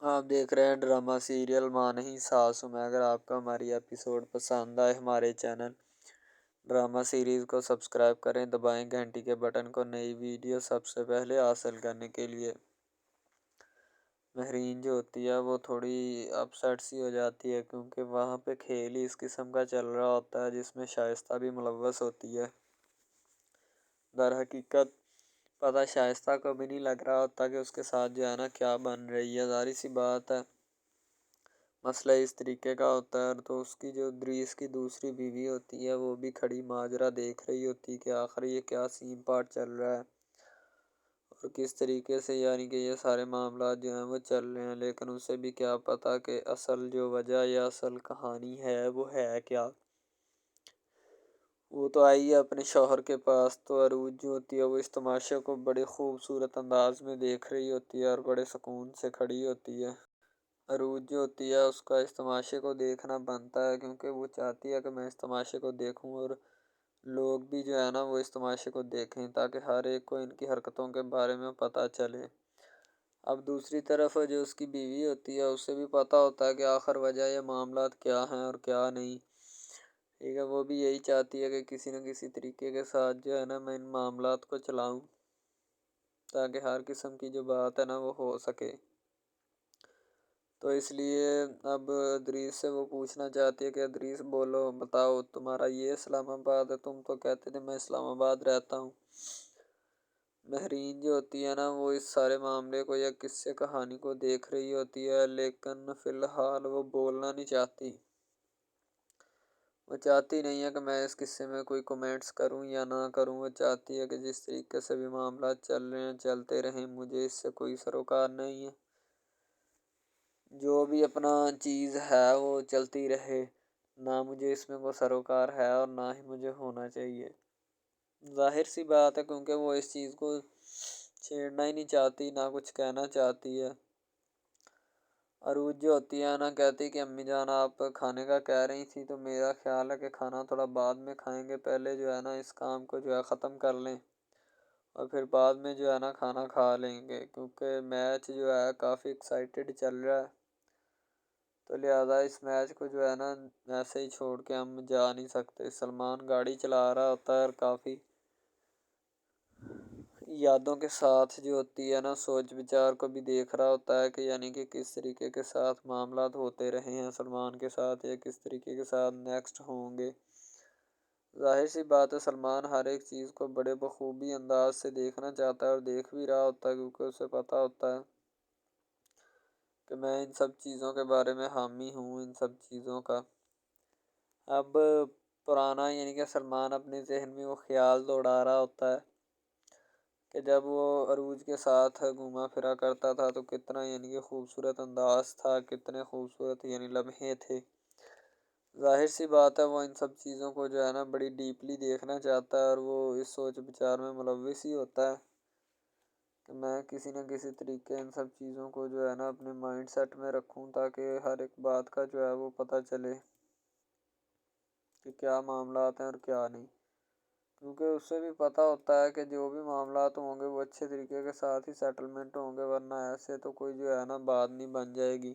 آپ دیکھ رہے ہیں ڈرامہ سیریل ماں نہیں ساسو میں۔ اگر آپ کو ہماری ایپیسوڈ پسند آئے ہمارے چینل ڈرامہ سیریز کو سبسکرائب کریں، دبائیں گھنٹی کے بٹن کو نئی ویڈیو سب سے پہلے حاصل کرنے کے لیے۔ مہرین جو ہوتی ہے وہ تھوڑی اپسیٹ سی ہو جاتی ہے کیونکہ وہاں پہ کھیل ہی اس قسم کا چل رہا ہوتا ہے جس میں شائستہ بھی ملوث ہوتی ہے۔ در حقیقت پتہ شائستہ کو بھی نہیں لگ رہا ہوتا کہ اس کے ساتھ جو ہے نا کیا بن رہی ہے، ظاہر سی بات ہے مسئلہ اس طریقے کا ہوتا ہے۔ تو اس کی جو دریس کی دوسری بیوی ہوتی ہے وہ بھی کھڑی ماجرا دیکھ رہی ہوتی کہ آخر یہ کیا سین پارٹ چل رہا ہے اور کس طریقے سے یعنی کہ یہ سارے معاملات جو ہیں وہ چل رہے ہیں، لیکن اسے بھی کیا پتہ کہ اصل جو وجہ یا اصل کہانی ہے وہ ہے کیا۔ وہ تو آئی ہے اپنے شوہر کے پاس، تو عروج جو ہوتی ہے وہ اس تماشے کو بڑے خوبصورت انداز میں دیکھ رہی ہوتی ہے اور بڑے سکون سے کھڑی ہوتی ہے۔ عروج جو ہوتی ہے اس کا اس تماشے کو دیکھنا بنتا ہے کیونکہ وہ چاہتی ہے کہ میں اس تماشے کو دیکھوں اور لوگ بھی جو ہے نا وہ اس تماشے کو دیکھیں تاکہ ہر ایک کو ان کی حرکتوں کے بارے میں پتہ چلے۔ اب دوسری طرف جو اس کی بیوی ہوتی ہے اسے بھی پتہ ہوتا ہے کہ آخر وجہ یہ معاملات کیا ہیں اور کیا نہیں، ٹھیک ہے۔ وہ بھی یہی چاہتی ہے کہ کسی نہ کسی طریقے کے ساتھ جو ہے نا میں ان معاملات کو چلاؤں تاکہ ہر قسم کی جو بات ہے نا وہ ہو سکے۔ تو اس لیے اب ادریس سے وہ پوچھنا چاہتی ہے کہ ادریس بولو، بتاؤ تمہارا یہ اسلام آباد ہے، تم تو کہتے تھے میں اسلام آباد رہتا ہوں۔ مہرین جو ہوتی ہے نا وہ اس سارے معاملے کو یا قصے کہانی کو دیکھ رہی ہوتی ہے، لیکن فی الحال وہ بولنا نہیں چاہتی۔ وہ چاہتی نہیں ہے کہ میں اس قصے میں کوئی کومنٹس کروں یا نہ کروں، وہ چاہتی ہے کہ جس طریقے سے بھی معاملات چل رہے ہیں چلتے رہیں، مجھے اس سے کوئی سروکار نہیں ہے، جو بھی اپنا چیز ہے وہ چلتی رہے، نہ مجھے اس میں کوئی سروکار ہے اور نہ ہی مجھے ہونا چاہیے۔ ظاہر سی بات ہے کیونکہ وہ اس چیز کو چھیڑنا ہی نہیں چاہتی، نہ کچھ کہنا چاہتی ہے۔ عروج جو ہوتی ہے نا کہتی کہ امی جان آپ کھانے کا کہہ رہی تھی تو میرا خیال ہے کہ کھانا تھوڑا بعد میں کھائیں گے، پہلے جو ہے نا اس کام کو جو ہے ختم کر لیں اور پھر بعد میں جو ہے نا کھانا کھا لیں گے، کیونکہ میچ جو ہے کافی ایکسائٹیڈ چل رہا ہے، تو لہٰذا اس میچ کو جو ہے نا ایسے ہی چھوڑ کے ہم جا نہیں سکتے۔ سلمان گاڑی چلا رہا ہوتا ہے اور کافی یادوں کے ساتھ جو ہوتی ہے نا سوچ بچار کو بھی دیکھ رہا ہوتا ہے کہ یعنی کہ کس طریقے کے ساتھ معاملات ہوتے رہے ہیں سلمان کے ساتھ یا کس طریقے کے ساتھ نیکسٹ ہوں گے۔ ظاہر سی بات ہے سلمان ہر ایک چیز کو بڑے بخوبی انداز سے دیکھنا چاہتا ہے اور دیکھ بھی رہا ہوتا ہے کیونکہ اسے پتہ ہوتا ہے کہ میں ان سب چیزوں کے بارے میں حامی ہوں، ان سب چیزوں کا۔ اب پرانا یعنی کہ سلمان اپنے ذہن میں وہ خیال دوڑا رہا ہوتا ہے کہ جب وہ عروج کے ساتھ گھوما پھرا کرتا تھا تو کتنا یعنی کہ خوبصورت انداز تھا، کتنے خوبصورت یعنی لمحے تھے۔ ظاہر سی بات ہے وہ ان سب چیزوں کو جو ہے نا بڑی ڈیپلی دیکھنا چاہتا ہے اور وہ اس سوچ بچار میں ملوث ہی ہوتا ہے کہ میں کسی نہ کسی طریقے ان سب چیزوں کو جو ہے نا اپنے مائنڈ سیٹ میں رکھوں تاکہ ہر ایک بات کا جو ہے وہ پتہ چلے کہ کیا معاملات ہیں اور کیا نہیں، کیونکہ اس سے بھی پتہ ہوتا ہے کہ جو بھی معاملات ہوں گے وہ اچھے طریقے کے ساتھ ہی سیٹلمنٹ ہوں گے، ورنہ ایسے تو کوئی جو ہے نا بات نہیں بن جائے گی۔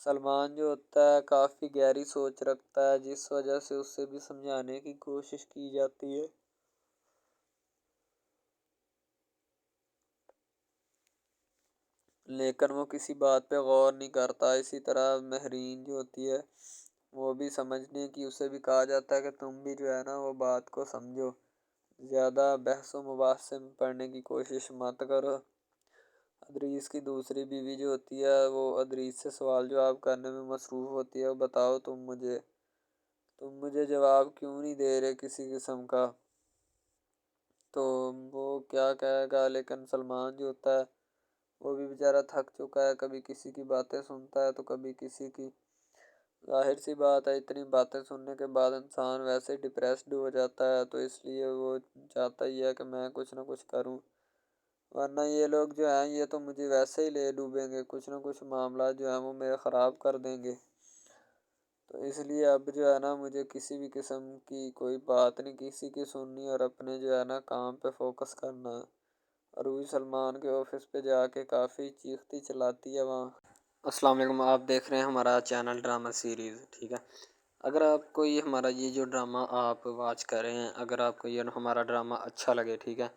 سلمان جو ہوتا ہے کافی گہری سوچ رکھتا ہے جس وجہ سے اس سے بھی سمجھانے کی کوشش کی جاتی ہے، لیکن وہ کسی بات پہ غور نہیں کرتا۔ اسی طرح مہرین جو ہوتی ہے وہ بھی سمجھنے کی اسے بھی کہا جاتا ہے کہ تم بھی جو ہے نا وہ بات کو سمجھو، زیادہ بحث و مباحثے میں پڑھنے کی کوشش مت کرو۔ ادریس کی دوسری بیوی جو ہوتی ہے وہ ادریس سے سوال جواب کرنے میں مصروف ہوتی ہے، بتاؤ تم مجھے جواب کیوں نہیں دے رہے کسی قسم کا، تو وہ کیا کہے گا، لیکن سلمان جو ہوتا ہے وہ بھی بیچارہ تھک چکا ہے، کبھی کسی کی باتیں سنتا ہے تو کبھی کسی کی۔ ظاہر سی بات ہے اتنی باتیں سننے کے بعد انسان ویسے ڈپریسڈ ہو جاتا ہے، تو اس لیے وہ چاہتا ہی ہے کہ میں کچھ نہ کچھ کروں، ورنہ یہ لوگ جو ہیں یہ تو مجھے ویسے ہی لے ڈوبیں گے، کچھ نہ کچھ معاملات جو ہیں وہ میرے خراب کر دیں گے۔ تو اس لیے اب جو ہے نا مجھے کسی بھی قسم کی کوئی بات نہیں کسی کی سننی اور اپنے جو ہے نا کام پہ فوکس کرنا ہے، عروج سلمان کے آفس پہ جا کے کافی چیختی چلاتی ہے وہاں۔ السلام علیکم، آپ دیکھ رہے ہیں ہمارا چینل ڈرامہ سیریز، ٹھیک ہے۔ اگر آپ کو یہ ہمارا یہ جو ڈرامہ آپ واچ کر رہے ہیں، اگر آپ کو یہ ہمارا ڈرامہ اچھا لگے، ٹھیک ہے،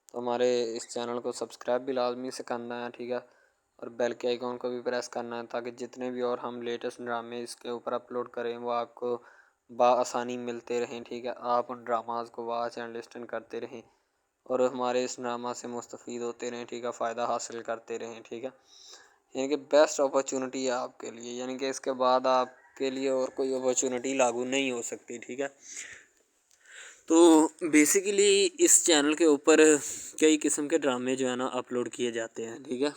تو ہمارے اس چینل کو سبسکرائب بھی لازمی سے کرنا ہے، ٹھیک ہے، اور بیل کے آئیکن کو بھی پریس کرنا ہے تاکہ جتنے بھی اور ہم لیٹسٹ ڈرامے اس کے اوپر اپلوڈ کریں وہ آپ کو بآسانی ملتے رہیں، ٹھیک ہے۔ آپ ان ڈراماز کو واچ اینڈ لسٹن کرتے رہیں اور ہمارے اس ڈرامہ سے مستفید ہوتے رہیں، ٹھیک ہے، فائدہ حاصل کرتے رہیں، ٹھیک ہے۔ یعنی کہ بیسٹ اپرچونٹی ہے آپ کے لیے، یعنی کہ اس کے بعد آپ کے لیے اور کوئی اپرچونٹی لاگو نہیں ہو سکتی، ٹھیک ہے۔ تو بیسیکلی اس چینل کے اوپر کئی قسم کے ڈرامے جو ہے نا اپلوڈ کیے جاتے ہیں، ٹھیک ہے،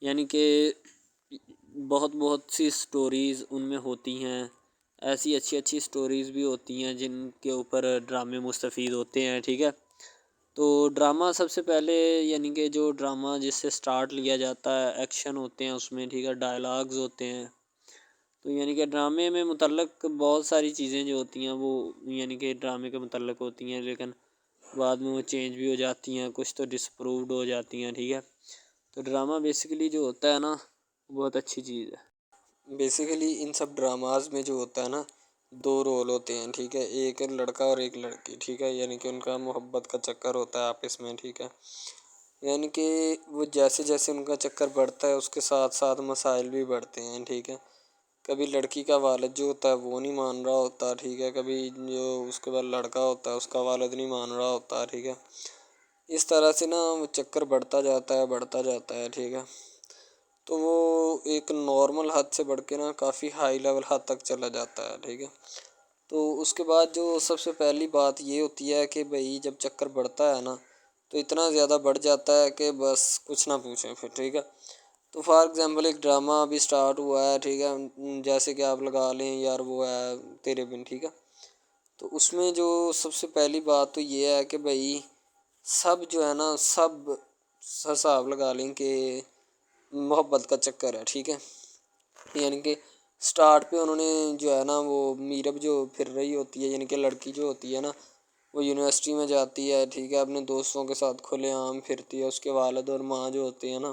یعنی کہ بہت سی سٹوریز ان میں ہوتی ہیں، ایسی اچھی سٹوریز بھی ہوتی ہیں جن کے اوپر ڈرامے مستفید ہوتے ہیں، ٹھیک ہے۔ تو ڈرامہ سب سے پہلے یعنی کہ جو ڈرامہ جس سے سٹارٹ لیا جاتا ہے، ایکشن ہوتے ہیں اس میں، ٹھیک ہے، ڈائلاگز ہوتے ہیں، تو یعنی کہ ڈرامے میں متعلق بہت ساری چیزیں جو ہوتی ہیں وہ یعنی کہ ڈرامے کے متعلق ہوتی ہیں، لیکن بعد میں وہ چینج بھی ہو جاتی ہیں، کچھ تو ڈسپرووڈ ہو جاتی ہیں، ٹھیک ہے۔ تو ڈرامہ بیسیکلی جو ہوتا ہے نا بہت اچھی چیز ہے۔ بیسیکلی ان سب ڈراماز میں جو ہوتا ہے نا دو رول ہوتے ہیں، ٹھیک ہے، ایک لڑکا اور ایک لڑکی، ٹھیک ہے، یعنی کہ ان کا محبت کا چکر ہوتا ہے آپس میں، ٹھیک ہے، یعنی کہ وہ جیسے جیسے ان کا چکر بڑھتا ہے اس کے ساتھ ساتھ مسائل بھی بڑھتے ہیں، ٹھیک ہے۔ کبھی لڑکی کا والد جو ہوتا ہے وہ نہیں مان رہا ہوتا، ٹھیک ہے، کبھی جو اس کے بعد لڑکا ہوتا ہے اس کا والد نہیں مان رہا ہوتا، ٹھیک ہے۔ اس طرح سے نا وہ چکر بڑھتا جاتا ہے، ٹھیک ہے۔ تو وہ ایک نارمل حد سے بڑھ کے نا کافی ہائی لیول حد تک چلا جاتا ہے، ٹھیک ہے۔ تو اس کے بعد جو سب سے پہلی بات یہ ہوتی ہے کہ بھئی جب چکر بڑھتا ہے نا تو اتنا زیادہ بڑھ جاتا ہے کہ بس کچھ نہ پوچھیں پھر، ٹھیک ہے۔ تو فار ایگزامپل ایک ڈرامہ ابھی سٹارٹ ہوا ہے، ٹھیک ہے، جیسے کہ آپ لگا لیں یار وہ ہے تیرے بن، ٹھیک ہے۔ تو اس میں جو سب سے پہلی بات تو یہ ہے کہ بھئی سب جو ہے نا سب حساب لگا لیں کہ محبت کا چکر ہے، ٹھیک ہے، یعنی کہ سٹارٹ پہ انہوں نے جو ہے نا وہ میرب جو پھر رہی ہوتی ہے، یعنی کہ لڑکی جو ہوتی ہے نا وہ یونیورسٹی میں جاتی ہے، ٹھیک ہے، اپنے دوستوں کے ساتھ کھلے عام پھرتی ہے، اس کے والد اور ماں جو ہوتے ہیں نا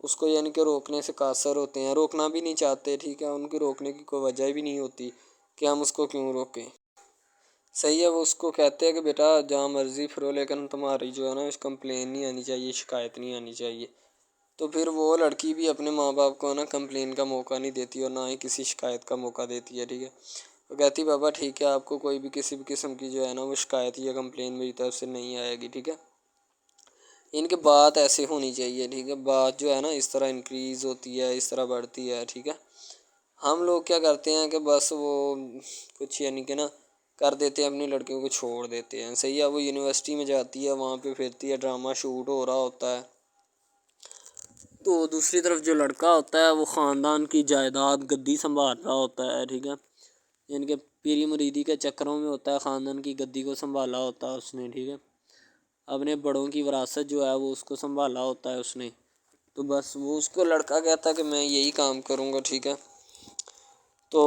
اس کو یعنی کہ روکنے سے قاصر ہوتے ہیں، روکنا بھی نہیں چاہتے، ٹھیک ہے، ان کے روکنے کی کوئی وجہ بھی نہیں ہوتی کہ ہم اس کو کیوں روکیں، صحیح ہے۔ وہ اس کو کہتے ہیں کہ بیٹا جہاں مرضی پھرو لیکن تمہاری جو ہے نا کمپلین نہیں آنی چاہیے، شکایت نہیں آنی چاہیے۔ تو پھر وہ لڑکی بھی اپنے ماں باپ کو نا کمپلین کا موقع نہیں دیتی اور نہ ہی کسی شکایت کا موقع دیتی ہے، ٹھیک ہے۔ وہ کہتی بابا ٹھیک ہے آپ کو کوئی بھی کسی بھی قسم کی جو ہے نا وہ شکایت یا کمپلین میری طرف سے نہیں آئے گی، ٹھیک ہے۔ ان کے بات ایسے ہونی چاہیے، ٹھیک ہے، بات جو ہے نا اس طرح انکریز ہوتی ہے، اس طرح بڑھتی ہے، ٹھیک ہے۔ ہم لوگ کیا کرتے ہیں کہ بس وہ کچھ یعنی کہ نا کر دیتے ہیں، اپنی لڑکیوں کو چھوڑ دیتے ہیں، صحیح ہے۔ وہ یونیورسٹی میں جاتی ہے، وہاں پہ پھرتی ہے، ڈرامہ شوٹ ہو رہا ہوتا ہے، تو دوسری طرف جو لڑکا ہوتا ہے وہ خاندان کی جائیداد گدی سنبھال رہا ہوتا ہے، ٹھیک ہے، یعنی کہ پیری مریدی کے چکروں میں ہوتا ہے، خاندان کی گدی کو سنبھالا ہوتا ہے اس نے، ٹھیک ہے، اپنے بڑوں کی وراثت جو ہے وہ اس کو سنبھالا ہوتا ہے اس نے، تو بس وہ اس کو لڑکا کہتا ہے کہ میں یہی کام کروں گا، ٹھیک ہے۔ تو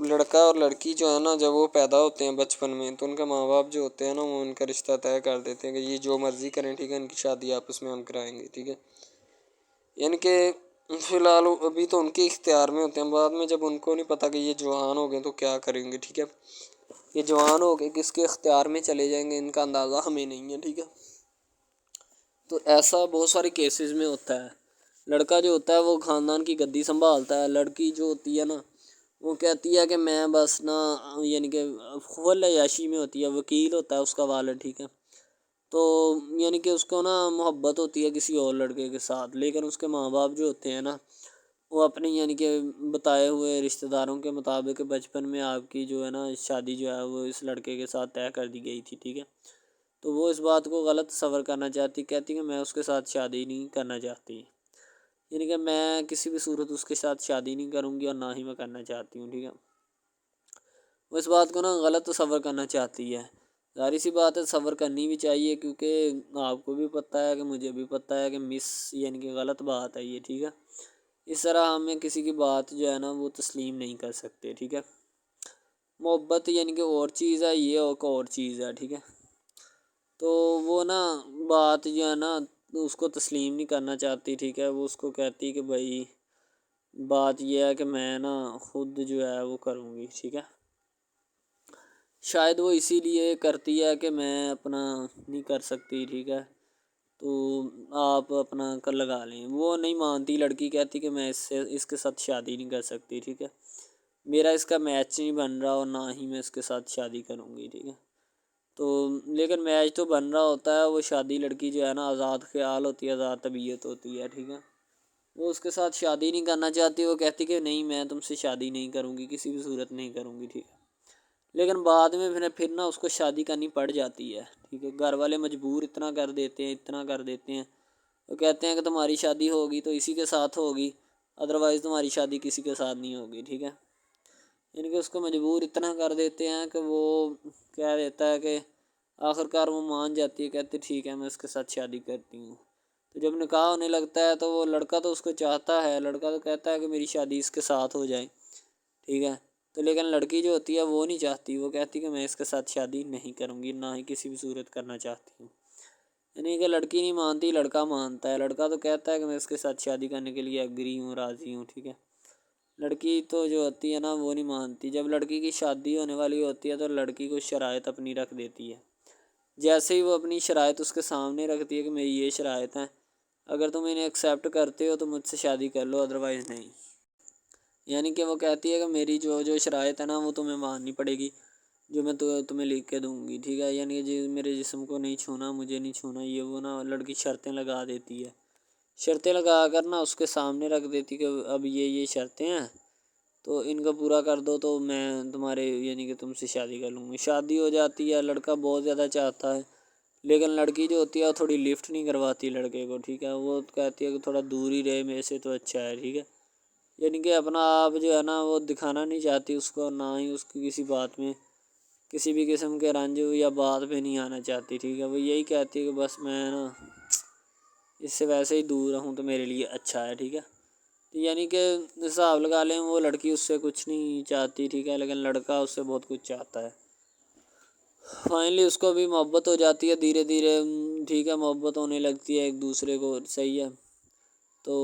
لڑکا اور لڑکی جو ہے نا جب وہ پیدا ہوتے ہیں بچپن میں تو ان کے ماں باپ جو ہوتے ہیں نا وہ ان کا رشتہ طے کر دیتے ہیں کہ یہ جو مرضی کریں، ٹھیک ہے، ان کی شادی آپس میں ہم کرائیں گے، ٹھیک ہے، یعنی کہ فی الحال ابھی تو ان کے اختیار میں ہوتے ہیں، بعد میں جب ان کو نہیں پتہ کہ یہ جوان ہو گئے تو کیا کریں گے، ٹھیک ہے، یہ جوان ہو کے کس کے اختیار میں چلے جائیں گے ان کا اندازہ ہمیں نہیں ہے، ٹھیک ہے۔ تو ایسا بہت سارے کیسز میں ہوتا ہے، لڑکا جو ہوتا ہے وہ خاندان کی گدی سنبھالتا ہے، لڑکی جو ہوتی ہے نا وہ کہتی ہے کہ میں بس نا یعنی کہ فل عیاشی میں ہوتی ہے، وکیل ہوتا ہے اس کا والد، ٹھیک ہے، تو یعنی کہ اس کو نا محبت ہوتی ہے کسی اور لڑکے کے ساتھ، لیکن اس کے ماں باپ جو ہوتے ہیں نا وہ اپنی یعنی کہ بتائے ہوئے رشتہ داروں کے مطابق بچپن میں آپ کی جو ہے نا شادی جو ہے وہ اس لڑکے کے ساتھ طے کر دی گئی تھی، ٹھیک ہے، تو وہ اس بات کو غلط تصور کرنا چاہتی، کہتی کہ میں اس کے ساتھ شادی نہیں کرنا چاہتی، یعنی کہ میں کسی بھی صورت اس کے ساتھ شادی نہیں کروں گی اور نہ ہی میں کرنا چاہتی ہوں، ٹھیک ہے۔ وہ اس بات کو نا غلط تصور کرنا چاہتی ہے، ظاہر سی بات ہے صبر کرنی بھی چاہیے کیونکہ آپ کو بھی پتہ ہے کہ مجھے بھی پتہ ہے کہ یعنی کہ غلط بات ہے یہ، ٹھیک ہے۔ اس طرح ہمیں کسی کی بات جو ہے نا وہ تسلیم نہیں کر سکتے، ٹھیک ہے۔ محبت یعنی کہ اور چیز ہے، یہ اور چیز ہے، ٹھیک ہے۔ تو وہ نا بات جو ہے نا اس کو تسلیم نہیں کرنا چاہتی، ٹھیک ہے، وہ اس کو کہتی کہ بھائی بات یہ ہے کہ میں نا خود جو ہے وہ کروں گی، ٹھیک ہے۔ شاید وہ اسی لیے کرتی ہے کہ میں اپنا نہیں کر سکتی، ٹھیک ہے، تو آپ اپنا کر لگا لیں۔ وہ نہیں مانتی، لڑکی کہتی کہ میں اس کے ساتھ شادی نہیں کر سکتی، ٹھیک ہے، میرا اس کا میچ نہیں بن رہا اور نہ ہی میں اس کے ساتھ شادی کروں گی، ٹھیک ہے۔ تو لیکن میچ تو بن رہا ہوتا ہے، وہ شادی لڑکی جو ہے نا آزاد خیال ہوتی ہے، آزاد طبیعت ہوتی ہے، ٹھیک ہے، وہ اس کے ساتھ شادی نہیں کرنا چاہتی، وہ کہتی کہ نہیں میں تم سے شادی نہیں کروں گی، کسی بھی صورت نہیں کروں گی، ٹھیک ہے۔ لیکن بعد میں پھر نا اس کو شادی کرنی پڑ جاتی ہے، ٹھیک ہے، گھر والے مجبور اتنا کر دیتے ہیں، وہ کہتے ہیں کہ تمہاری شادی ہوگی تو اسی کے ساتھ ہوگی، ادروائز تمہاری شادی کسی کے ساتھ نہیں ہوگی، ٹھیک ہے۔ یعنی کہ اس کو مجبور اتنا کر دیتے ہیں کہ وہ کہہ دیتا ہے کہ آخر کار وہ مان جاتی ہے، کہتے ٹھیک ہے میں اس کے ساتھ شادی کرتی ہوں۔ تو جب نکاح ہونے لگتا ہے تو وہ لڑکا تو اس کو چاہتا ہے، لڑکا تو کہتا ہے کہ میری شادی اس کے ساتھ ہو جائے، ٹھیک ہے، تو لیکن لڑکی جو ہوتی ہے وہ نہیں چاہتی، وہ کہتی کہ میں اس کے ساتھ شادی نہیں کروں گی، نہ ہی کسی بھی صورت کرنا چاہتی ہوں۔ یعنی کہ لڑکی نہیں مانتی، لڑکا مانتا ہے، لڑکا تو کہتا ہے کہ میں اس کے ساتھ شادی کرنے کے لیے ایگری ہوں، راضی ہوں، ٹھیک ہے۔ لڑکی تو جو ہوتی ہے نا وہ نہیں مانتی، جب لڑکی کی شادی ہونے والی ہوتی ہے تو لڑکی کو شرائط اپنی رکھ دیتی ہے، جیسے ہی وہ اپنی شرائط اس کے سامنے رکھتی ہے کہ میری یہ شرائط ہیں، اگر تم انہیں ایکسیپٹ کرتے ہو تو مجھ سے شادی کر لو، ادروائز نہیں۔ یعنی کہ وہ کہتی ہے کہ میری جو شرائط ہے نا وہ تمہیں ماننی پڑے گی، جو میں تمہیں لکھ کے دوں گی، ٹھیک ہے، یعنی کہ میرے جسم کو نہیں چھونا، مجھے نہیں چھونا، یہ وہ نا لڑکی شرطیں لگا دیتی ہے، شرطیں لگا کر نا اس کے سامنے رکھ دیتی کہ اب یہ شرطیں ہیں تو ان کو پورا کر دو تو میں تمہارے یعنی کہ تم سے شادی کر لوں گی۔ شادی ہو جاتی ہے، لڑکا بہت زیادہ چاہتا ہے، لیکن لڑکی جو ہوتی ہے وہ تھوڑی لفٹ نہیں کرواتی لڑکے کو، ٹھیک ہے، وہ کہتی ہے کہ تھوڑا دور ہی رہے میرے سے تو اچھا ہے، ٹھیک ہے، یعنی کہ اپنا آپ جو ہے نا وہ دکھانا نہیں چاہتی اس کو، نہ ہی اس کی کسی بات میں کسی بھی قسم کے رنج یا بات پہ نہیں آنا چاہتی، ٹھیک ہے، وہ یہی کہتی ہے کہ بس میں نا اس سے ویسے ہی دور رہوں تو میرے لیے اچھا ہے، ٹھیک ہے۔ یعنی کہ حساب لگا لیں وہ لڑکی اس سے کچھ نہیں چاہتی، ٹھیک ہے، لیکن لڑکا اس سے بہت کچھ چاہتا ہے۔ فائنلی اس کو بھی محبت ہو جاتی ہے دھیرے دھیرے، ٹھیک ہے، محبت ہونے لگتی ہے ایک دوسرے کو، صحیح ہے۔ تو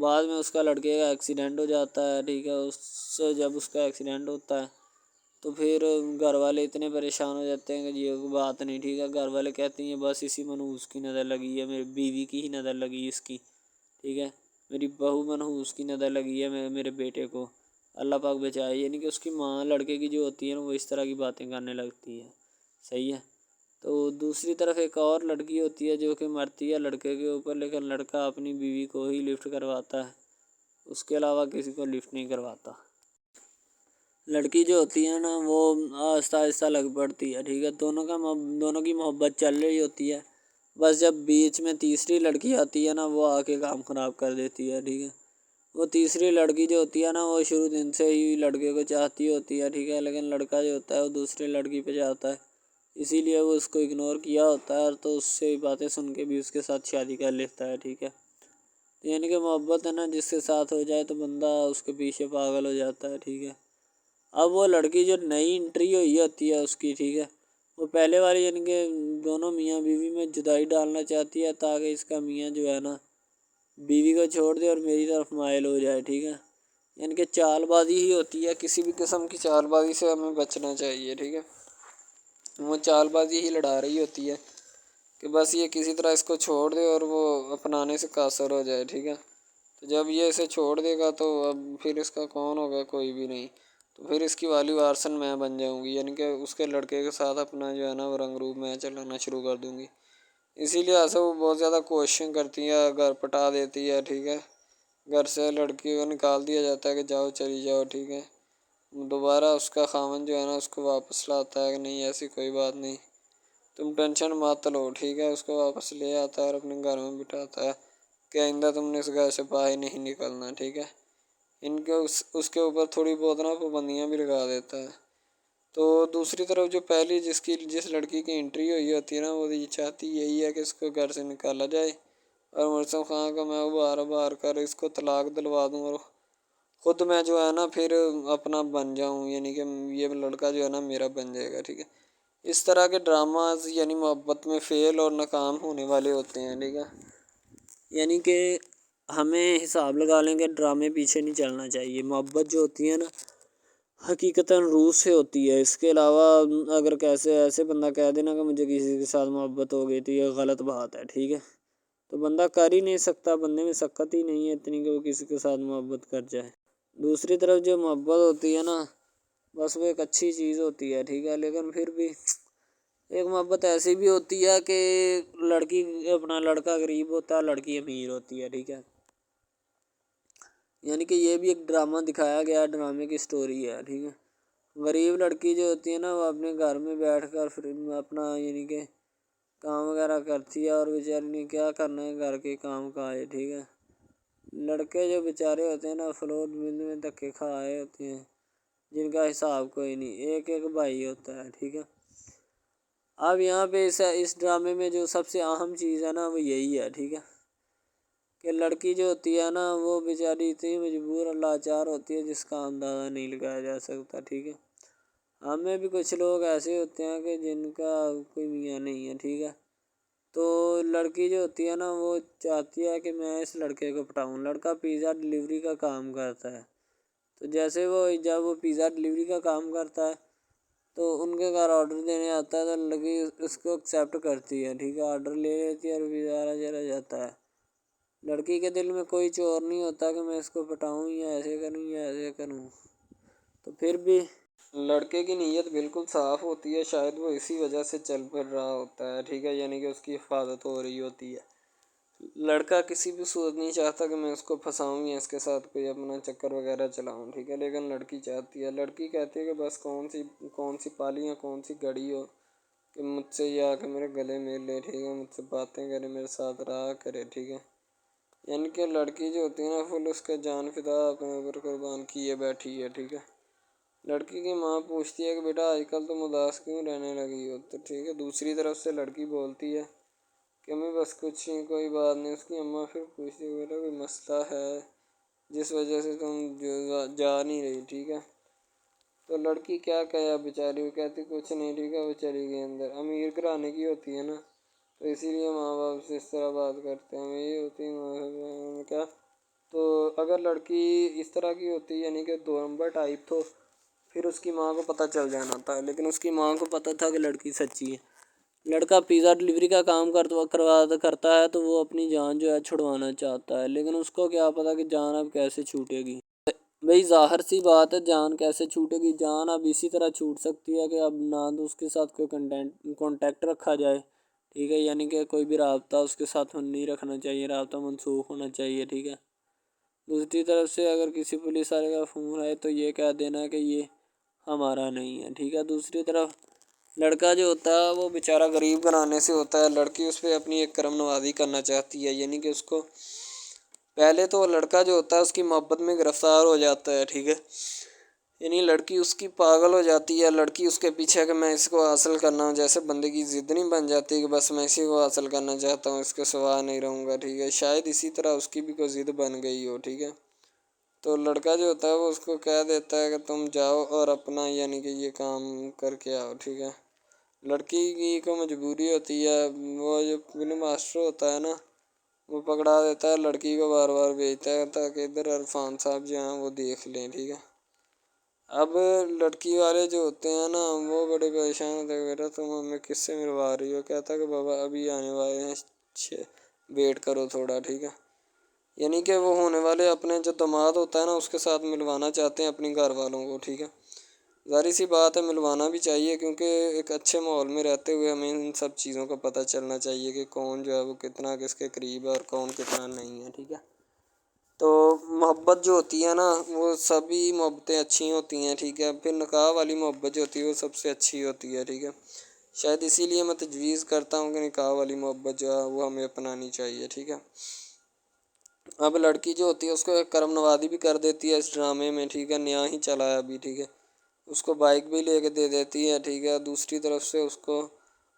بعد میں اس کا لڑکے کا ایکسیڈنٹ ہو جاتا ہے، ٹھیک ہے، جب اس کا ایکسیڈنٹ ہوتا ہے تو پھر گھر والے اتنے پریشان ہو جاتے ہیں کہ یہ بات نہیں، ٹھیک ہے، گھر والے کہتے ہیں بس اسی منحوس کی نظر لگی ہے، میری بیوی کی ہی نظر لگی اس کی، ٹھیک ہے، میری بہو منحوس کی نظر لگی ہے میرے بیٹے کو، اللہ پاک بچائے۔ یعنی کہ اس کی ماں لڑکے کی جو ہوتی ہے نا وہ اس طرح کی باتیں کرنے لگتی ہے، صحیح ہے۔ تو دوسری طرف ایک اور لڑکی ہوتی ہے جو کہ مرتی ہے لڑکے کے اوپر، لیکن لڑکا اپنی بیوی کو ہی لفٹ کرواتا ہے، اس کے علاوہ کسی کو لفٹ نہیں کرواتا۔ لڑکی جو ہوتی ہے نا وہ آہستہ آہستہ لگ پڑتی ہے، ٹھیک ہے، دونوں کی محبت چل رہی ہوتی ہے، بس جب بیچ میں تیسری لڑکی آتی ہے نا وہ آ کے کام خراب کر دیتی ہے، ٹھیک ہے۔ وہ تیسری لڑکی جو ہوتی ہے نا وہ شروع دن سے ہی لڑکے کو چاہتی ہوتی ہے، ٹھیک ہے، لیکن لڑکا جو ہوتا ہے وہ دوسرے لڑکی پہ جاتا ہے، اسی لیے وہ اس کو اگنور کیا ہوتا ہے، تو اس سے باتیں سن کے بھی اس کے ساتھ شادی کر لیتا ہے، ٹھیک ہے۔ یعنی کہ محبت ہے نا جس کے ساتھ ہو جائے تو بندہ اس کے پیچھے پاگل ہو جاتا ہے، ٹھیک ہے۔ اب وہ لڑکی جو نئی انٹری ہوئی ہوتی ہے اس کی، ٹھیک ہے، وہ پہلے والی یعنی کہ دونوں میاں بیوی میں جدائی ڈالنا چاہتی ہے تاکہ اس کا میاں جو ہے نا بیوی کو چھوڑ دے اور میری طرف مائل ہو جائے، ٹھیک ہے، یعنی کہ چال بازی ہی ہوتی ہے، کسی بھی قسم کی چال بازی سے ہمیں بچنا چاہیے، ٹھیک ہے، وہ چال بازی ہی لڑا رہی ہوتی ہے کہ بس یہ کسی طرح اس کو چھوڑ دے اور وہ اپنانے سے قاصر ہو جائے، ٹھیک ہے۔ تو جب یہ اسے چھوڑ دے گا تو اب پھر اس کا کون ہوگا، کوئی بھی نہیں، تو پھر اس کی والی وارثن میں بن جاؤں گی، یعنی کہ اس کے لڑکے کے ساتھ اپنا جو ہے نا وہ رنگ روپ میں چلانا شروع کر دوں گی۔ اسی لیے ایسا وہ بہت زیادہ کوششیں کرتی ہے، گھر پٹا دیتی ہے، ٹھیک ہے، گھر سے لڑکی کو نکال دیا جاتا ہے کہ جاؤ چلی جاؤ، ٹھیک ہے، دوبارہ اس کا خاوند جو ہے نا اس کو واپس لاتا ہے کہ نہیں ایسی کوئی بات نہیں، تم ٹینشن مت لو، ٹھیک ہے، اس کو واپس لے آتا ہے اور اپنے گھر میں بٹھاتا ہے کہ آئندہ تم نے اس گھر سے باہر نہیں نکلنا، ٹھیک ہے، ان کے اس کے اوپر تھوڑی بہت نا پابندیاں بھی لگا دیتا ہے۔ تو دوسری طرف جو پہلی جس لڑکی کی انٹری ہوئی ہوتی ہے نا وہ یہ چاہتی یہی ہے کہ اس کو گھر سے نکالا جائے اور مرسم خان کو میں بار کر اس کو طلاق دلوا دوں اور خود میں جو ہے نا پھر اپنا بن جاؤں، یعنی کہ یہ لڑکا جو ہے نا میرا بن جائے گا، ٹھیک ہے۔ اس طرح کے ڈراماز یعنی محبت میں فیل اور ناکام ہونے والے ہوتے ہیں، ٹھیک ہے. یعنی کہ ہمیں حساب لگا لیں کہ ڈرامے پیچھے نہیں چلنا چاہیے. محبت جو ہوتی ہے نا حقیقتاً روح سے ہوتی ہے. اس کے علاوہ اگر ایسے بندہ کہہ دینا کہ مجھے کسی کے ساتھ محبت ہو گئی تو یہ غلط بات ہے، ٹھیک ہے. تو بندہ کر ہی نہیں سکتا، بندے میں سکت ہی نہیں ہے اتنی کہ وہ کسی کے ساتھ محبت کر جائے. دوسری طرف جو محبت ہوتی ہے نا بس وہ ایک اچھی چیز ہوتی ہے، ٹھیک ہے. لیکن پھر بھی ایک محبت ایسی بھی ہوتی ہے کہ لڑکا غریب ہوتا ہے، لڑکی امیر ہوتی ہے، ٹھیک ہے. یعنی کہ یہ بھی ایک ڈرامہ دکھایا گیا، ڈرامے کی سٹوری ہے، ٹھیک ہے. غریب لڑکی جو ہوتی ہے نا وہ اپنے گھر میں بیٹھ کر پھر اپنا یعنی کہ کام وغیرہ کرتی ہے، اور بیچاری نے کیا کرنا ہے گھر کے کام کاج، ٹھیک ہے. لڑکے جو بیچارے ہوتے ہیں نا فلوٹ مل میں دھکے کھائے ہوتے ہیں، جن کا حساب کوئی نہیں، ایک بھائی ہوتا ہے، ٹھیک ہے. اب یہاں پہ اس ڈرامے میں جو سب سے اہم چیز ہے نا وہ یہی ہے، ٹھیک ہے، کہ لڑکی جو ہوتی ہے نا وہ بیچاری اتنی مجبور اور لاچار ہوتی ہے جس کا اندازہ نہیں لگایا جا سکتا، ٹھیک ہے. ہمیں بھی کچھ لوگ ایسے ہوتے ہیں کہ جن کا کوئی میاں نہیں ہے، ٹھیک ہے. تو لڑکی جو ہوتی ہے نا وہ چاہتی ہے کہ میں اس لڑکے کو پٹاؤں. لڑکا پیزا ڈلیوری کا کام کرتا ہے، تو جیسے جب وہ پیزا ڈلیوری کا کام کرتا ہے تو ان کے گھر آرڈر دینے آتا ہے تو لڑکی اس کو ایکسیپٹ کرتی ہے، ٹھیک ہے. آرڈر لے لیتی ہے اور پیزا چلا جاتا ہے. لڑکی کے دل میں کوئی چور نہیں ہوتا کہ میں اس کو پٹاؤں یا ایسے کروں یا ایسے کروں. تو پھر بھی لڑکے کی نیت بالکل صاف ہوتی ہے، شاید وہ اسی وجہ سے چل پھر رہا ہوتا ہے، ٹھیک ہے. یعنی کہ اس کی حفاظت ہو رہی ہوتی ہے. لڑکا کسی بھی صورت نہیں چاہتا کہ میں اس کو پھنساؤں یا اس کے ساتھ کوئی اپنا چکر وغیرہ چلاؤں، ٹھیک ہے. لیکن لڑکی چاہتی ہے، لڑکی کہتی ہے کہ بس کون سی پالی یا کون سی گڑی ہو کہ مجھ سے یا کہ میرے گلے مل لے، ٹھیک ہے، مجھ سے باتیں کرے، میرے ساتھ رہا کرے، ٹھیک ہے. یعنی کہ لڑکی جو ہوتی ہے نا فل اس کے جان فدا اپنے اوپر قربان کیے بیٹھی ہے، ٹھیک ہے. لڑکی کی ماں پوچھتی ہے کہ بیٹا آج کل تم اداس کیوں رہنے لگی ہو، تو ٹھیک ہے. دوسری طرف سے لڑکی بولتی ہے کہ میں بس کچھ نہیں، کوئی بات نہیں. اس کی اماں پھر پوچھتی ہے بیٹا کوئی مسئلہ ہے جس وجہ سے تم جا نہیں رہی، ٹھیک ہے. تو لڑکی کیا کہے بیچاری، وہ کہتی کچھ نہیں، ٹھیک ہے. وہ چلی گئی اندر. امیر گھرانے کی ہوتی ہے نا تو اسی لیے ماں باپ سے اس طرح بات کرتے ہیں. یہی ہوتی ہے کیا. تو اگر لڑکی اس طرح کی ہوتی یعنی کہ دو نمبر ٹائپ تو پھر اس کی ماں کو پتہ چل جانا تھا. لیکن اس کی ماں کو پتہ تھا کہ لڑکی سچی ہے. لڑکا پیزا ڈلیوری کا کام کرتا ہے تو وہ اپنی جان جو ہے چھڑوانا چاہتا ہے، لیکن اس کو کیا پتہ کہ جان اب کیسے چھوٹے گی. بھئی ظاہر سی بات ہے، جان کیسے چھوٹے گی. جان اب اسی طرح چھوٹ سکتی ہے کہ اب نہ تو اس کے ساتھ کوئی کانٹیکٹ رکھا جائے، ٹھیک ہے. یعنی کہ کوئی بھی رابطہ اس کے ساتھ نہیں رکھنا چاہیے، رابطہ منسوخ ہونا چاہیے، ٹھیک ہے. دوسری طرف سے اگر کسی پولیس والے کا فون آئے تو یہ کہہ دینا کہ یہ ہمارا نہیں ہے، ٹھیک ہے. دوسری طرف لڑکا جو ہوتا ہے وہ بیچارہ غریب گھرانے سے ہوتا ہے. لڑکی اس پہ اپنی ایک کرم نوازی کرنا چاہتی ہے. یعنی کہ اس کو پہلے تو لڑکا جو ہوتا ہے اس کی محبت میں گرفتار ہو جاتا ہے، ٹھیک ہے. یعنی لڑکی اس کی پاگل ہو جاتی ہے. لڑکی اس کے پیچھے کہ میں اس کو حاصل کرنا ہوں، جیسے بندے کی ضد نہیں بن جاتی کہ بس میں اسی کو حاصل کرنا چاہتا ہوں، اس کے سوا نہیں رہوں گا، ٹھیک ہے. شاید اسی طرح اس کی بھی کوئی ضد بن گئی ہو، ٹھیک ہے. تو لڑکا جو ہوتا ہے وہ اس کو کہہ دیتا ہے کہ تم جاؤ اور اپنا یعنی کہ یہ کام کر کے آؤ، ٹھیک ہے. لڑکی کی کو مجبوری ہوتی ہے. وہ جو فلم ماسٹر ہوتا ہے نا وہ پکڑا دیتا ہے لڑکی کو، بار بار بھیجتا ہے تاکہ ادھر عرفان صاحب جو ہیں وہ دیکھ لیں، ٹھیک ہے. اب لڑکی والے جو ہوتے ہیں نا وہ بڑے پریشان ہوتے ہیں، بیٹا تم ہمیں کس سے ملوا رہی ہو. کہتا ہے کہ بابا ابھی آنے والے ہیں، ویٹ کرو تھوڑا، ٹھیک ہے. یعنی کہ وہ ہونے والے اپنے جو داماد ہوتا ہے نا اس کے ساتھ ملوانا چاہتے ہیں اپنی گھر والوں کو، ٹھیک ہے. ظاہر سی بات ہے ملوانا بھی چاہیے، کیونکہ ایک اچھے ماحول میں رہتے ہوئے ہمیں ان سب چیزوں کا پتہ چلنا چاہیے کہ کون جو ہے وہ کتنا کس کے قریب ہے اور کون کتنا نہیں ہے، ٹھیک ہے. تو محبت جو ہوتی ہے نا وہ سبھی محبتیں اچھی ہوتی ہیں، ٹھیک ہے. پھر نکاح والی محبت جو ہوتی ہے وہ سب سے اچھی ہوتی ہے، ٹھیک ہے. شاید اسی لیے میں تجویز کرتا ہوں کہ نکاح والی محبت جو ہے وہ ہمیں اپنانی چاہیے، ٹھیک ہے. اب لڑکی جو ہوتی ہے اس کو ایک کرم نوازی بھی کر دیتی ہے اس ڈرامے میں، ٹھیک ہے. نیا ہی چلا ہے ابھی، ٹھیک ہے. اس کو بائک بھی لے کے دے دیتی ہے، ٹھیک ہے. دوسری طرف سے اس کو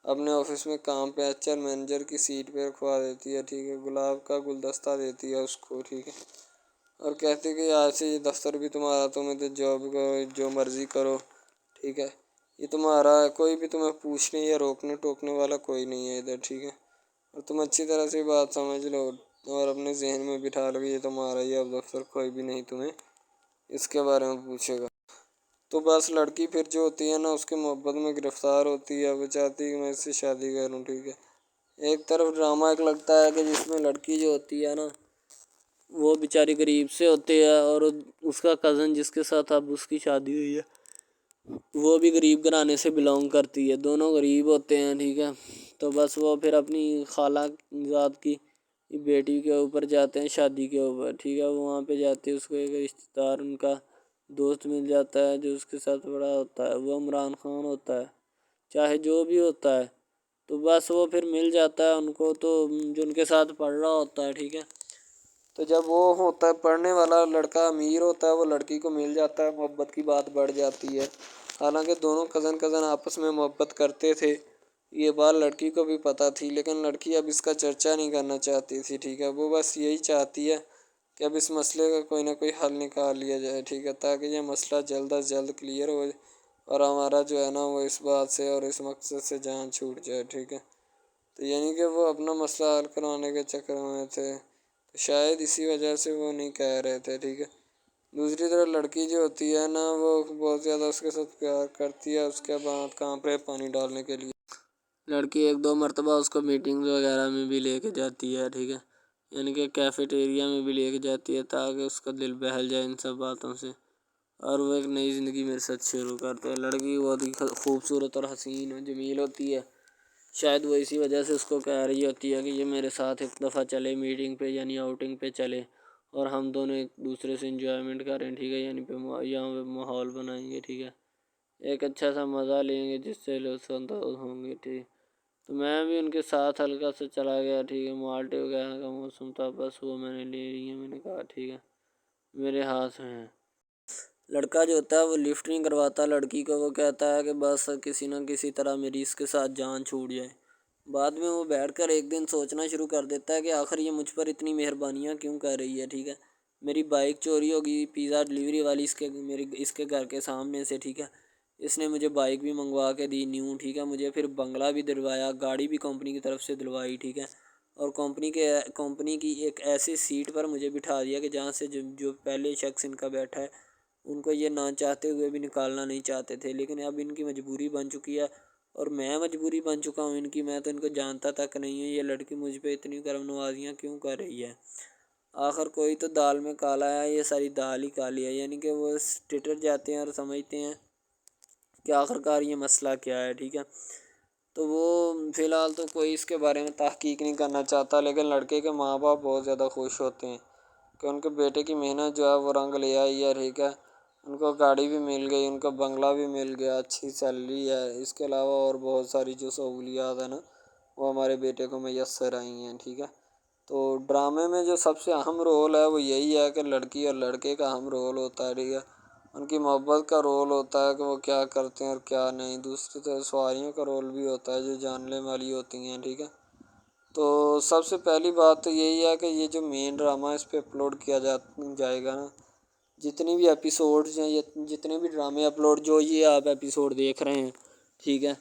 اپنے آفس میں کام پہ ایچ آر مینیجر کی سیٹ پہ رکھوا دیتی ہے، ٹھیک ہے. گلاب کا گلدستہ دیتی ہے اس کو، ٹھیک ہے. اور کہتی کہ آج سے یہ دفتر بھی تمہارا، تمہیں تو جاب کا جو مرضی کرو، ٹھیک ہے. یہ تمہارا ہے، کوئی بھی تمہیں پوچھنے یا روکنے ٹوکنے والا کوئی نہیں ہے ادھر، ٹھیک ہے؟ اور تم اچھی طرح سے بات سمجھ لو اور اپنے ذہن میں بٹھا لو کہ یہ تمہارا ہی اب دفتر، کوئی بھی نہیں تمہیں اس کے بارے میں پوچھے گا۔ تو بس لڑکی پھر جو ہوتی ہے نا اس کے محبت میں گرفتار ہوتی ہے، وہ چاہتی ہے کہ میں اس سے شادی کروں، ٹھیک ہے؟ ایک طرف ڈرامہ ایک لگتا ہے کہ جس میں لڑکی جو ہوتی ہے نا وہ بیچاری غریب سے ہوتی ہے، اور اس کا کزن جس کے ساتھ اب اس کی شادی ہوئی ہے وہ بھی غریب گھرانے سے بلانگ کرتی ہے، دونوں غریب ہوتے ہیں، ٹھیک ہے؟ تو بس وہ پھر اپنی خالہ ذات کی بیٹی کے اوپر جاتے ہیں شادی کے اوپر، ٹھیک ہے؟ وہ وہاں پہ جاتے ہیں، اس کو ایک رشتہ دار ان کا دوست مل جاتا ہے جو اس کے ساتھ بڑا ہوتا ہے، وہ عمران خان ہوتا ہے، چاہے جو بھی ہوتا ہے، تو بس وہ پھر مل جاتا ہے ان کو، تو جو ان کے ساتھ پڑھ رہا ہوتا ہے، ٹھیک ہے؟ تو جب وہ ہوتا ہے پڑھنے والا لڑکا امیر ہوتا ہے، وہ لڑکی کو مل جاتا ہے، محبت کی بات بڑھ جاتی ہے، حالانکہ دونوں کزن آپس میں محبت کرتے تھے، یہ بات لڑکی کو بھی پتہ تھی، لیکن لڑکی اب اس کا چرچا نہیں کرنا چاہتی تھی، ٹھیک ہے؟ وہ بس یہی چاہتی ہے کہ اب اس مسئلے کا کوئی نہ کوئی حل نکال لیا جائے، ٹھیک ہے؟ تاکہ یہ مسئلہ جلد از جلد کلیئر ہو اور ہمارا جو ہے نا وہ اس بات سے اور اس مقصد سے جان چھوٹ جائے، ٹھیک ہے؟ تو یعنی کہ وہ اپنا مسئلہ حل کروانے کے چکر میں تھے، تو شاید اسی وجہ سے وہ نہیں کہہ رہے تھے، ٹھیک ہے؟ دوسری طرف لڑکی جو ہوتی ہے نا وہ بہت زیادہ اس کے ساتھ پیار کرتی ہے، اس کے بعد کہاں پہ پانی ڈالنے کے لیے لڑکی ایک دو مرتبہ اس کو میٹنگز وغیرہ میں بھی لے کے جاتی ہے، ٹھیک ہے؟ یعنی کہ کیفیٹیریا میں بھی لے کے جاتی ہے تاکہ اس کا دل بہل جائے ان سب باتوں سے، اور وہ ایک نئی زندگی میرے ساتھ شروع کرتے ہیں۔ لڑکی بہت ہی خوبصورت اور حسین اور جمیل ہوتی ہے، شاید وہ اسی وجہ سے اس کو کہہ رہی ہوتی ہے کہ یہ میرے ساتھ ایک دفعہ چلے میٹنگ پہ، یعنی آؤٹنگ پہ چلے، اور ہم دونوں ایک دوسرے سے انجوائمنٹ کریں، ٹھیک ہے؟ یعنی یہاں پہ ماحول بنائیں گے، ٹھیک ہے؟ ایک اچھا سا مزہ لیں گے جس سے لطف اندوز ہوں گے، ٹھیک؟ تو میں بھی ان کے ساتھ ہلکا سے چلا گیا، ٹھیک ہے؟ مالٹے وغیرہ کا موسم تھا، بس وہ میں نے لے لی ہے، میں نے کہا ٹھیک ہے میرے ہاتھ میں ہے۔ لڑکا جو ہوتا ہے وہ لفٹ نہیں کرواتا لڑکی کو، وہ کہتا ہے کہ بس کسی نہ کسی طرح میری اس کے ساتھ جان چھوٹ جائے۔ بعد میں وہ بیٹھ کر ایک دن سوچنا شروع کر دیتا ہے کہ آخر یہ مجھ پر اتنی مہربانیاں کیوں کر رہی ہے، ٹھیک ہے؟ میری بائک چوری ہوگی، پیزا ڈلیوری والی اس کے گھر کے سامنے سے، ٹھیک ہے؟ اس نے مجھے بائک بھی منگوا کے دی نیو، ٹھیک ہے؟ مجھے پھر بنگلہ بھی دلوایا، گاڑی بھی کمپنی کی طرف سے دلوائی، ٹھیک ہے؟ اور کمپنی کی ایک ایسی سیٹ پر مجھے بٹھا دیا کہ جہاں سے جو پہلے شخص ان کا بیٹھا ہے ان کو یہ نہ چاہتے ہوئے بھی نکالنا نہیں چاہتے تھے، لیکن اب ان کی مجبوری بن چکی ہے، اور میں مجبوری بن چکا ہوں ان کی، میں تو ان کو جانتا تک نہیں ہوں، یہ لڑکی مجھ پہ اتنی کرم نوازیاں کیوں کر رہی ہے؟ آخر کوئی تو دال میں کالا ہے، یہ ساری دال ہی کالی ہے، یعنی کہ وہ ٹٹر جاتے ہیں اور سمجھتے ہیں کہ آخرکار یہ مسئلہ کیا ہے، ٹھیک ہے؟ تو وہ فی الحال تو کوئی اس کے بارے میں تحقیق نہیں کرنا چاہتا، لیکن لڑکے کے ماں باپ بہت زیادہ خوش ہوتے ہیں کہ ان کے بیٹے کی محنت جو ہے وہ رنگ لے آئی ہے، ٹھیک ہے؟ ان کو گاڑی بھی مل گئی، ان کو بنگلہ بھی مل گیا، اچھی سیلری ہے، اس کے علاوہ اور بہت ساری جو سہولیات ہیں نا وہ ہمارے بیٹے کو میسر آئی ہیں، ٹھیک ہے؟ تو ڈرامے میں جو سب سے اہم رول ہے وہ یہی ہے کہ لڑکی اور لڑکے کا اہم رول ہوتا ہے، ٹھیک ہے؟ ان کی محبت کا رول ہوتا ہے کہ وہ کیا کرتے ہیں اور کیا نہیں، دوسری طرف سواریوں کا رول بھی ہوتا ہے جو جاننے والی ہوتی ہیں، ٹھیک ہے؟ تو سب سے پہلی بات تو یہی ہے کہ یہ جو مین ڈرامہ ہے اس پہ اپلوڈ کیا جائے گا نا، جتنی بھی ایپیسوڈز ہیں، جتنے بھی ڈرامے اپلوڈ جو یہ آپ ایپیسوڈ دیکھ رہے ہیں، ٹھیک ہے؟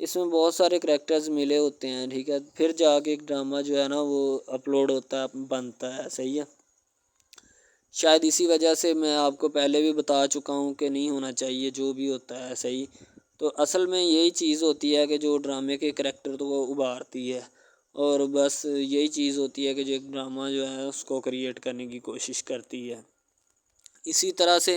اس میں بہت سارے کریکٹرز ملے ہوتے ہیں، ٹھیک ہے؟ پھر جا کے ایک ڈرامہ جو ہے نا وہ اپلوڈ ہوتا ہے، بنتا ہے، صحیح ہے؟ شاید اسی وجہ سے میں آپ کو پہلے بھی بتا چکا ہوں کہ نہیں ہونا چاہیے جو بھی ہوتا ہے، صحیح؟ تو اصل میں یہی چیز ہوتی ہے کہ جو ڈرامے کے کریکٹر تو وہ ابھارتی ہے، اور بس یہی چیز ہوتی ہے کہ جو ایک ڈرامہ جو ہے اس کو کریٹ کرنے کی کوشش کرتی ہے۔ اسی طرح سے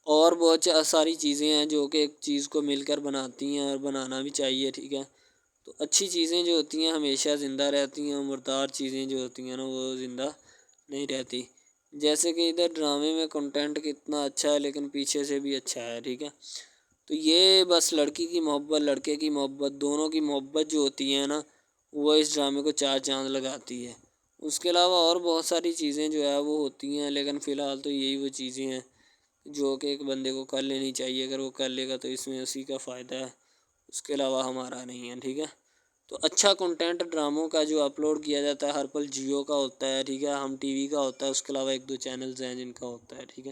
اور بہت ساری چیزیں ہیں جو کہ ایک چیز کو مل کر بناتی ہیں اور بنانا بھی چاہیے، ٹھیک ہے؟ تو اچھی چیزیں جو ہوتی ہیں ہمیشہ زندہ رہتی ہیں، مردار چیزیں جو ہوتی ہیں نا وہ زندہ نہیں رہتی، جیسے کہ ادھر ڈرامے میں کنٹینٹ کتنا اچھا ہے لیکن پیچھے سے بھی اچھا ہے، ٹھیک ہے؟ تو یہ بس لڑکی کی محبت لڑکے کی محبت دونوں کی محبت جو ہوتی ہے نا وہ اس ڈرامے کو چار چاند لگاتی ہے۔ اس کے علاوہ اور بہت ساری چیزیں جو ہے وہ ہوتی ہیں، لیکن فی الحال تو یہی وہ چیزیں ہیں جو کہ ایک بندے کو کر لینی چاہیے، اگر وہ کر لے گا تو اس میں اسی کا فائدہ ہے، اس کے علاوہ ہمارا نہیں ہے، ٹھیک ہے؟ تو اچھا کنٹینٹ ڈراموں کا جو اپلوڈ کیا جاتا ہے ہر پل جیو کا ہوتا ہے، ٹھیک ہے؟ ہم ٹی وی کا ہوتا ہے، اس کے علاوہ ایک دو چینلز ہیں جن کا ہوتا ہے، ٹھیک ہے؟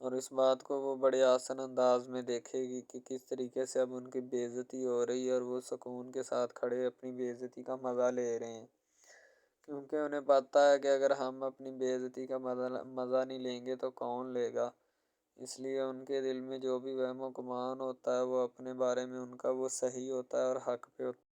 اور اس بات کو وہ بڑے آسن انداز میں دیکھے گی کہ کس طریقے سے اب ان کی بے عزتی ہو رہی ہے اور وہ سکون کے ساتھ کھڑے اپنی بے عزتی کا مزہ لے رہے ہیں، کیونکہ انہیں پتہ ہے کہ اگر ہم اپنی بے عزتی کا مزہ نہیں لیں گے تو کون لے گا۔ اس لیے ان کے دل میں جو بھی وہم و گمان ہوتا ہے وہ اپنے بارے میں ان کا وہ صحیح ہوتا ہے اور حق پہ ہوتا ہے۔